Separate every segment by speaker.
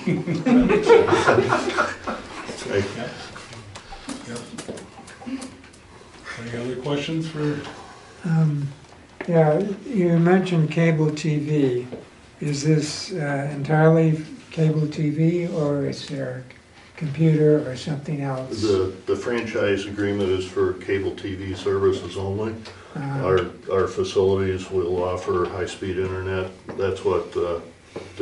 Speaker 1: Right.
Speaker 2: Yep. Yep. Any other questions for?
Speaker 3: Yeah, you mentioned cable TV. Is this entirely cable TV, or is there a computer or something else?
Speaker 1: The franchise agreement is for cable TV services only. Our facilities will offer high-speed internet. That's what the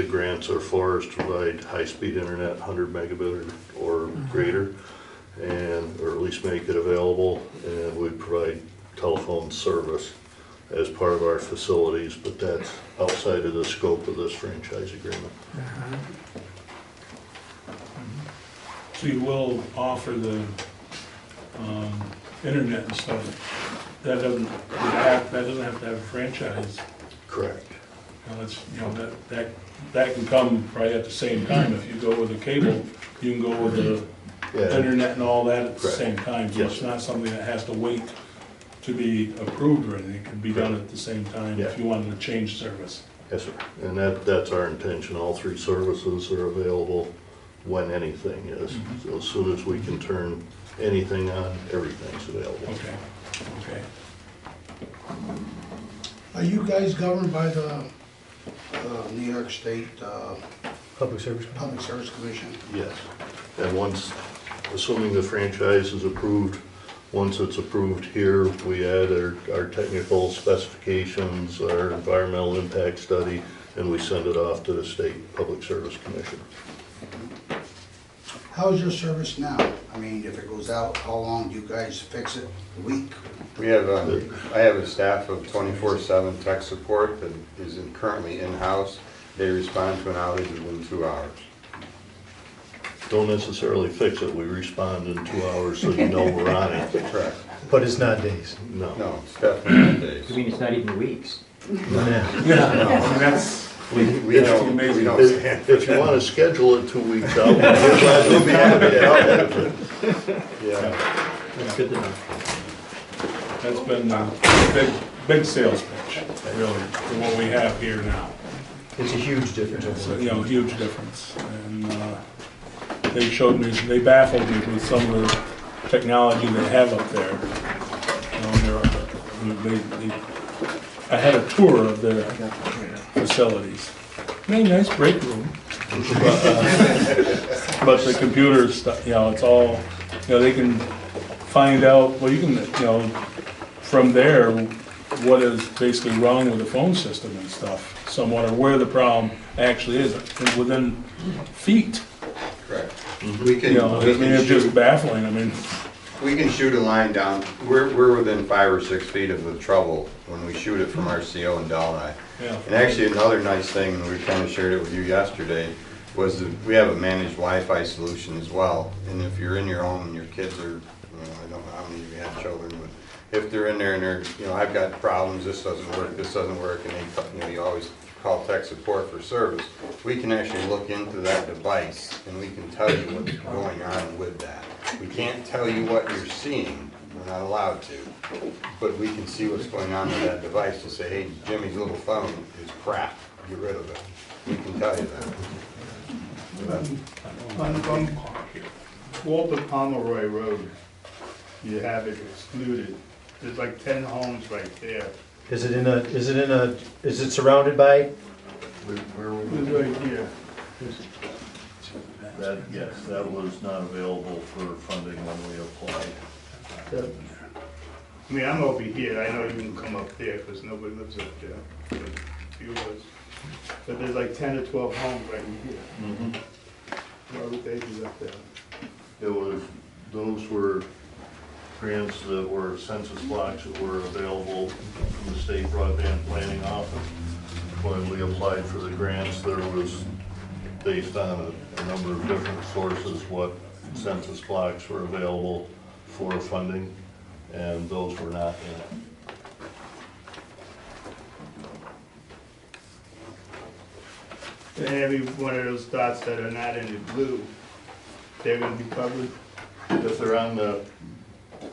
Speaker 1: grants are for, is to provide high-speed internet, 100 megabit or greater, or at least make it available. And we provide telephone service as part of our facilities, but that's outside of the scope of this franchise agreement.
Speaker 2: So you will offer the internet and stuff. That doesn't have to have a franchise.
Speaker 1: Correct.
Speaker 2: That can come right at the same time. If you go with the cable, you can go with the
Speaker 1: Yeah.
Speaker 2: internet and all that at the
Speaker 1: Correct.
Speaker 2: same time. So
Speaker 1: Yes.
Speaker 2: it's not something that has to wait to be approved or anything. It can be done at the same time if
Speaker 1: Yeah.
Speaker 2: you wanted to change service.
Speaker 1: Yes, sir. And that's our intention. All three services are available when anything is. So as soon as we can turn anything on, everything's available.
Speaker 2: Okay, okay.
Speaker 4: Are you guys governed by the New York State
Speaker 5: Public Service.
Speaker 4: Public Service Commission?
Speaker 1: Yes. And once, assuming the franchise is approved, once it's approved here, we add our technical specifications, our environmental impact study, and we send it off to the State Public Service Commission.
Speaker 4: How's your service now? I mean, if it goes out, how long do you guys fix it? A week?
Speaker 6: We have, I have a staff of 24/7 tech support that is currently in-house. They respond to an outage within 2 hours.
Speaker 1: Don't necessarily fix it, we respond in 2 hours so you know we're on it.
Speaker 6: Correct.
Speaker 5: But it's not days.
Speaker 1: No.
Speaker 6: No, it's definitely not days.
Speaker 7: I mean, it's not even weeks.
Speaker 5: Yeah.
Speaker 2: That's,
Speaker 6: We don't stand.
Speaker 1: If you want to schedule it 2 weeks out, we'll be happy to help.
Speaker 6: Yeah.
Speaker 7: That's good to know.
Speaker 2: that's been a big sales pitch, really, for what we have here now.
Speaker 5: It's a huge difference.
Speaker 2: It's a huge difference. And they showed me, they baffled me with some of the technology they have up there. I had a tour of their facilities. Very nice break room. But the computer stuff, it's all, they can find out, well, you can, from there, what is basically wrong with the phone system and stuff, somewhat, or where the problem actually is, within feet.
Speaker 6: Correct. We can,
Speaker 2: It's just baffling,
Speaker 6: we can shoot a line down. We're within 5 or 6 feet of the trouble when we shoot it from our CO in Delhi.
Speaker 2: yeah.
Speaker 6: And actually, another nice thing, and we kind of shared it with you yesterday, was that we have a managed Wi-Fi solution as well. And if you're in your home and your kids are, I don't know how many of you have children, but if they're in there and they're, I've got problems, this doesn't work, and they, you always call tech support for service, we can actually look into that device and we can tell you what's going on with that. We can't tell you what you're seeing, we're not allowed to, but we can see what's going on with that device to say, hey, Jimmy's little phone is crap, get rid of it. We can tell you that.
Speaker 8: On Walter Pomeroy Road, you have it excluded. There's like 10 homes right there.
Speaker 5: Is it surrounded by?
Speaker 8: It's right here.
Speaker 1: Yes, that was not available for funding when we applied.
Speaker 8: I mean, I'm over here, I know you can come up there because nobody lives up there. But you was. But there's like 10 or 12 homes right in here. Robert Davies up there.
Speaker 1: Those were grants that were census blocks that were available from the State Broadband Planning Office. When we applied for the grants, there was, based on a number of different sources, what census blocks were available for funding, and those were not in it.
Speaker 8: And every one of those dots that are not in the blue, they're gonna be covered.
Speaker 1: If they're on the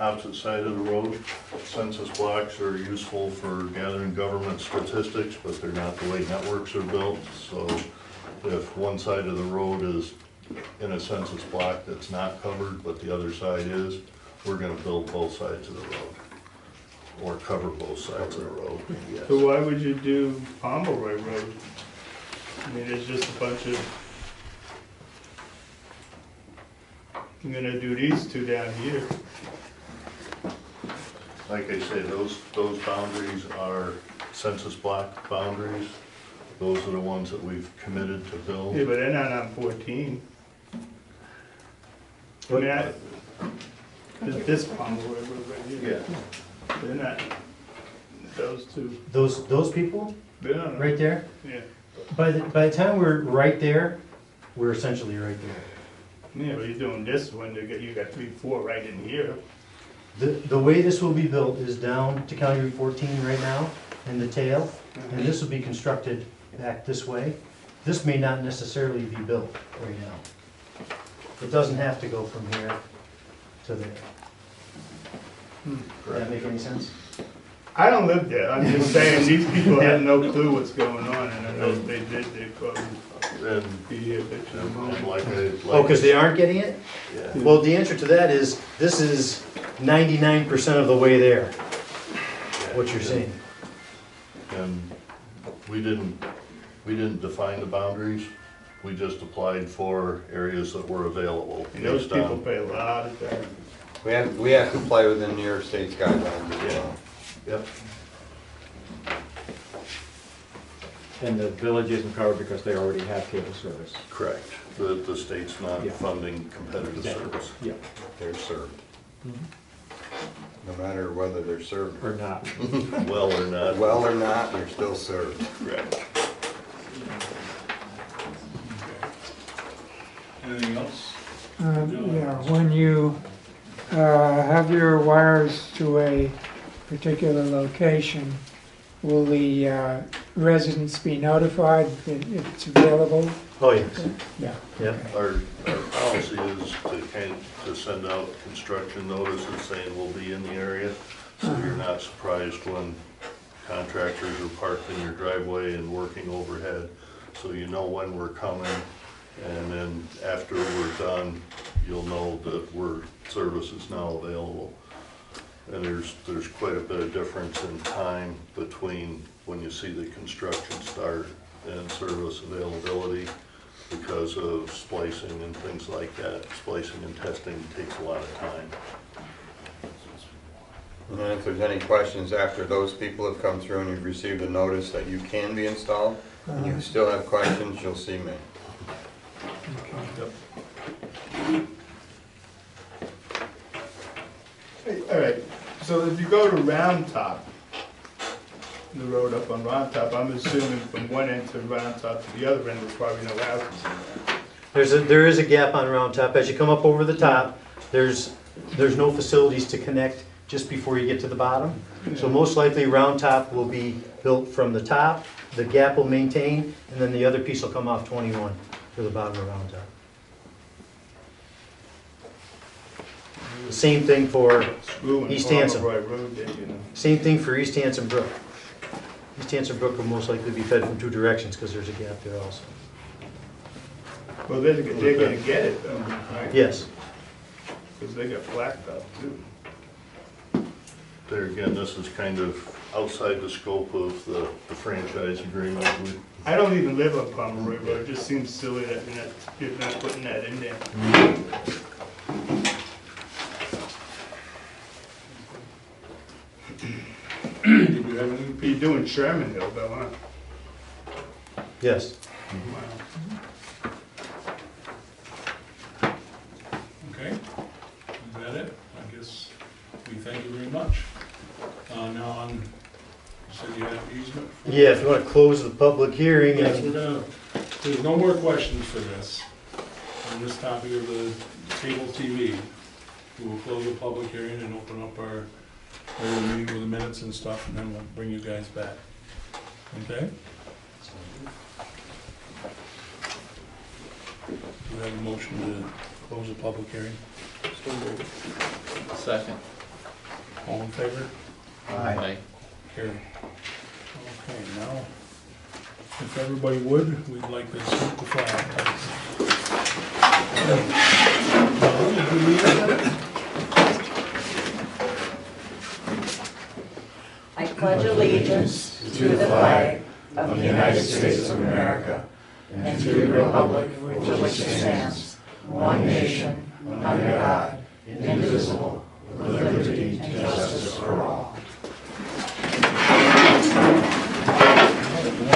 Speaker 1: opposite side of the road, census blocks are useful for gathering government statistics, but they're not the way networks are built. So if one side of the road is in a census block that's not covered, but the other side is, we're gonna build both sides of the road. Or cover both sides of the road, yes.
Speaker 8: So why would you do Pomeroy Road? I mean, it's just a bunch of, I'm gonna do these two down here.
Speaker 1: Like I say, those boundaries are census block boundaries. Those are the ones that we've committed to build.
Speaker 8: Yeah, but they're not on 14. I mean, this Pomeroy Road right here. They're not, those two,
Speaker 5: Those people,
Speaker 8: they're not,
Speaker 5: right there,
Speaker 8: yeah.
Speaker 5: by the time we're right there, we're essentially right there.
Speaker 8: Yeah, but you're doing this one, you got 3, 4 right in here.
Speaker 5: The way this will be built is down to County Route 14 right now, and the tail, and this will be constructed back this way. This may not necessarily be built right now. It doesn't have to go from here to there. Does that make any sense?
Speaker 8: I don't live there, I'm just saying, these people have no clue what's going on, and I know if they did, they'd probably
Speaker 1: And,
Speaker 8: be here, but you
Speaker 1: and
Speaker 8: know.
Speaker 1: like I.
Speaker 5: Oh, because they aren't getting it?
Speaker 1: Yeah.
Speaker 5: Well, the answer to that is, this is 99% of the way there, what you're saying.
Speaker 1: And we didn't define the boundaries, we just applied for areas that were available.
Speaker 8: And those
Speaker 1: based
Speaker 8: people
Speaker 1: on-
Speaker 8: pay a lot of tax.
Speaker 6: We have to play within New York State's guidelines as well.
Speaker 1: Yep,
Speaker 7: And the village isn't covered because they already have cable service.
Speaker 1: correct. The state's not
Speaker 7: Yeah.
Speaker 1: funding competitive
Speaker 7: Exactly.
Speaker 1: service.
Speaker 7: Yep.
Speaker 6: They're served. No matter whether they're served
Speaker 7: Or not.
Speaker 1: Well or not.
Speaker 6: well or not, they're still served.
Speaker 1: Correct.
Speaker 2: Anything else?
Speaker 3: Yeah, when you have your wires to a particular location, will the residents be notified that it's available?
Speaker 5: Oh, yes,
Speaker 3: Yeah.
Speaker 5: yeah.
Speaker 1: Our policy is to send out construction notices saying we'll be in the area, so you're not surprised when contractors are parked in your driveway and working overhead, so you know when we're coming, and then after we're done, you'll know that service is now available. And there's quite a bit of difference in time between when you see the construction start and service availability because of splicing and things like that. Splicing and testing takes a lot of time.
Speaker 6: And if there's any questions after those people have come through and you've received a notice that you can be installed, and you still have questions, you'll see me.
Speaker 8: Hey, all right, so if you go to Round Top, the road up on Round Top, I'm assuming from one end to Round Top to the other end, there's probably no houses.
Speaker 5: There is a gap on Round Top. As you come up over the top, there's no facilities to connect just before you get to the bottom. So most likely Round Top will be built from the top, the gap will maintain, and then the other piece will come off 21 for the bottom of Round Top. The same thing for
Speaker 8: Screw and
Speaker 5: East Hanson.
Speaker 8: Pomeroy Road there, you know.
Speaker 5: Same thing for East Hanson Brook. East Hanson Brook will most likely be fed from two directions because there's a gap there also.
Speaker 8: Well, they're gonna get it though, right?
Speaker 5: Yes.
Speaker 8: Because they got blacktop too.
Speaker 1: There again, this is kind of outside the scope of the franchise agreement.
Speaker 8: I don't even live on Pomeroy Road, it just seems silly that you're not putting that in there.
Speaker 2: Did you have any?
Speaker 8: You're doing Sherman Hill though, huh?
Speaker 5: Yes.
Speaker 2: Okay, is that it? I guess we thank you very much. Now on, you said you had easement?
Speaker 5: Yeah, if you want to close the public hearing
Speaker 2: Yes,
Speaker 5: and
Speaker 2: we're gonna, there's no more questions for this, on this topic of the cable TV. We will close the public hearing and open up our regular meeting with the minutes and stuff, and then we'll bring you guys back. Okay? Do we have a motion to close the public hearing?
Speaker 9: Second.
Speaker 2: All in favor?
Speaker 9: Aye.
Speaker 2: Carry. Okay, now, if everybody would, we'd like to salute the flag.
Speaker 9: I pledge allegiance to the flag of the United States of America and to the republic for which it stands, one nation, under God, indivisible,